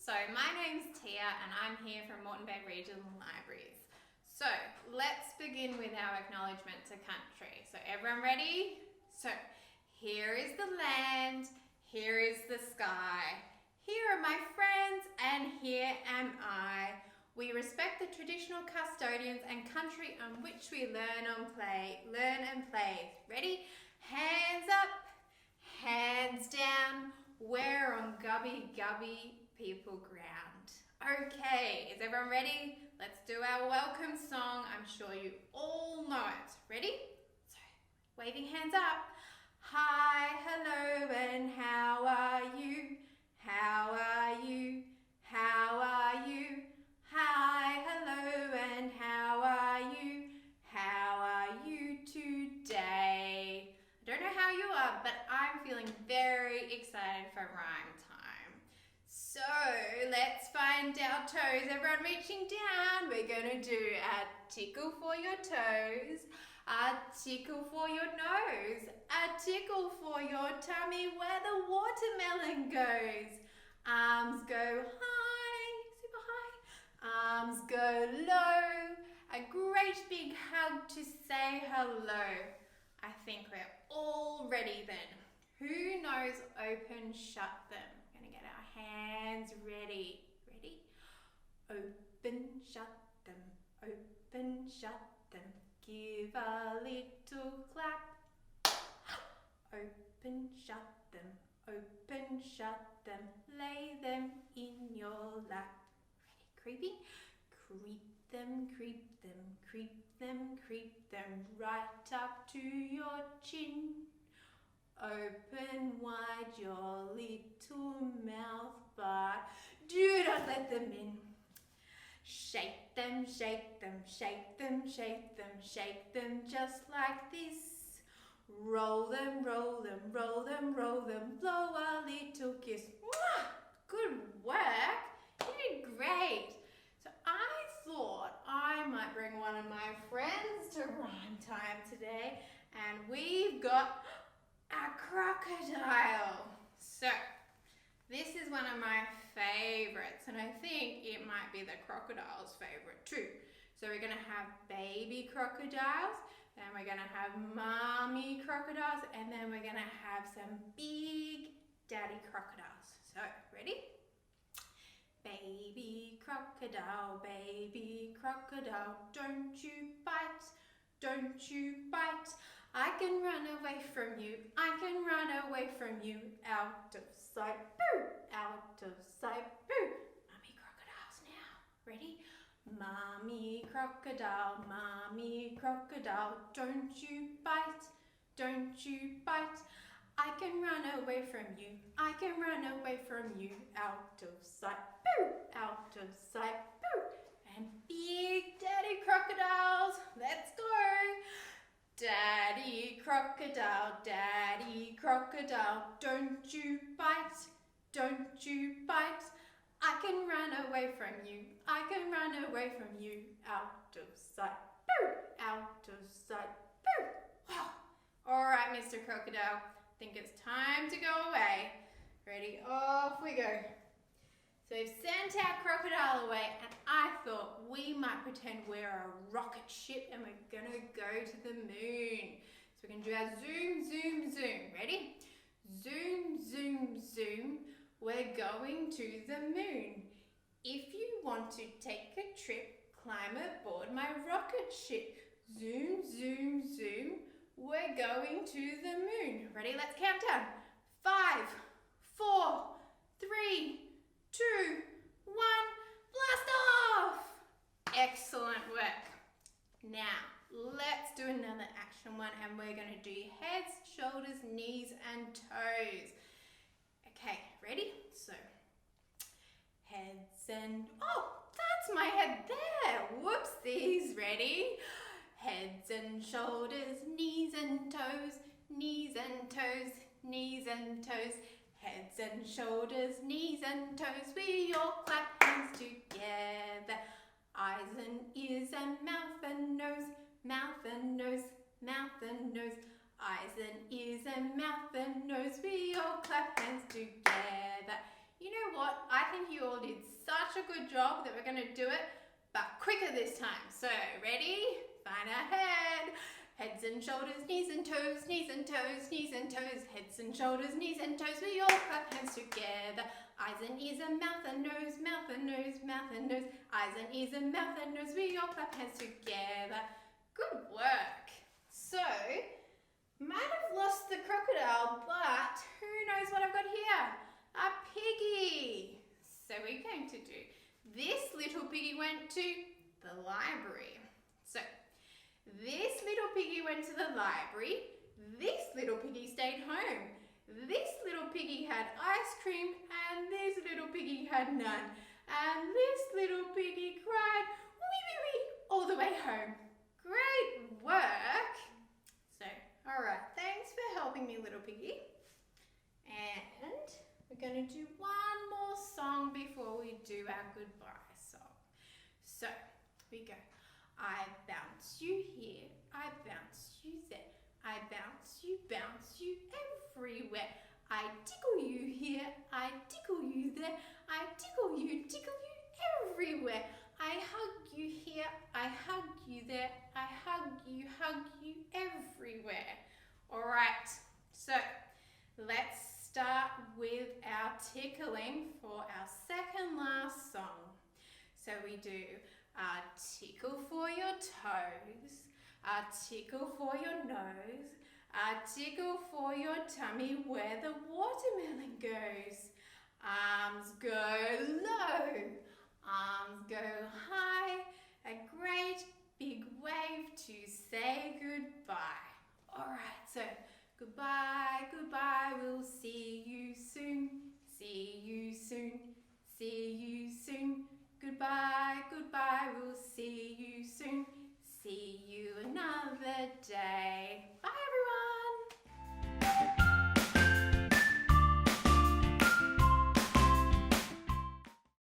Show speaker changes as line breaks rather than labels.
So my name's Tia and I'm here from Moreton Bay Regional Libraries. So let's begin with our acknowledgement to country. So everyone ready? So here is the land, here is the sky, here are my friends and here am I. We respect the traditional custodians and country on which we learn and play. Ready? Hands up, hands down. We're on gubby people ground. Okay, is everyone ready? Let's do our welcome song. I'm sure you all know it. Ready? So, waving hands up. Hi, hello, and how are you? How are you? How are you? Hi, hello, and how are you? How are you today? I don't know how you are, but I'm feeling very excited for rhyme time. So let's find our toes. Everyone reaching down. We're going to do a tickle for your toes, a tickle for your nose, a tickle for your tummy where the watermelon goes. Arms go high, super high. Arms go low. A great big hug to say hello. I think we're all ready then. Who knows open, shut them? We're going to get our hands ready. Ready? Open, shut them. Open, shut them. Give a little clap. Open, shut them. Open, shut them. Lay them in your lap. Ready? Creeping? Creep them, creep them, creep them, creep them right up to your chin. Open wide your little mouth, but do not let them in. Shake them, shake them, shake them, shake them, shake them just like this. Roll them, roll them, roll them, roll them, blow a little kiss. Mwah! Good work, you did great. So I thought I might bring one of my friends to rhyme time today, and we've got a crocodile. So this is one of my favorites, and I think it might be the crocodile's favorite too. So we're gonna have baby crocodiles, then we're gonna have mommy crocodiles, and then we're gonna have some big daddy crocodiles. So ready? Baby crocodile, don't you bite, don't you bite. I can run away from you, I can run away from you. Out of sight, boo, out of sight, boo. Mommy crocodiles now, ready? Mommy crocodile, don't you bite, don't you bite. I can run away from you, I can run away from you. Out of sight, boo, out of sight, boo. And big daddy crocodiles, let's go. Daddy crocodile, don't you bite, don't you bite. I can run away from you, I can run away from you. Out of sight, boo, out of sight, boo. Wow. All right, Mr. Crocodile, I think it's time to go away. Ready? Off we go. So we've sent our crocodile away, and I thought we might pretend we're a rocket ship and we're gonna go to the moon. So we're gonna do our zoom, zoom, zoom. Ready? Zoom, zoom, zoom. We're going to the moon. If you want to take a trip, climb aboard my rocket ship. Zoom, zoom, zoom. We're going to the moon. Ready? Let's count down. 5, 4, 3, 2, 1, blast off! Excellent work. Now, let's do another action one, and we're going to do heads, shoulders, knees, and toes. Okay, ready? So, heads and, oh, that's my head there. Whoopsies, ready? Heads and shoulders, knees and toes, knees and toes, knees and toes. Heads and shoulders, knees and toes, we all clap hands together. Eyes and ears and mouth and nose, mouth and nose, mouth and nose. Eyes and ears and mouth and nose, we all clap hands together. you know what? I think you all did such a good job that we're going to do it, but quicker this time. So, ready? Find our head. Heads and shoulders, knees and toes, knees and toes, knees and toes. Heads and shoulders, knees and toes. We all clap hands together. Eyes and ears and mouth and nose, mouth and nose, mouth and nose. Eyes and ears and mouth and nose. We all clap hands together. Good work. So, might have lost the crocodile, but who knows what I've got here? A piggy. So we're going to do, this little piggy went to the library. So, this little piggy went to the library. This little piggy stayed home. This little piggy had ice cream and this little piggy had none. And this little piggy cried wee wee wee all the way home. Great work. So, alright, thanks for helping me, little piggy. And we're going to do one more song before we do our goodbye song. So, we go. I bounce you here, I bounce you there, I bounce you everywhere. I tickle you here, I tickle you there, I tickle you everywhere. I hug you here, I hug you there, I hug you everywhere. Alright, so let's start with our tickling for our second last song. So we do a tickle for your toes, a tickle for your nose, a tickle for your tummy where the watermelon goes. Arms go low, arms go high, a great big wave to say goodbye. Alright, so goodbye, goodbye, we'll see you soon, see you soon, see you soon. Goodbye, goodbye, we'll see you soon, see you another day.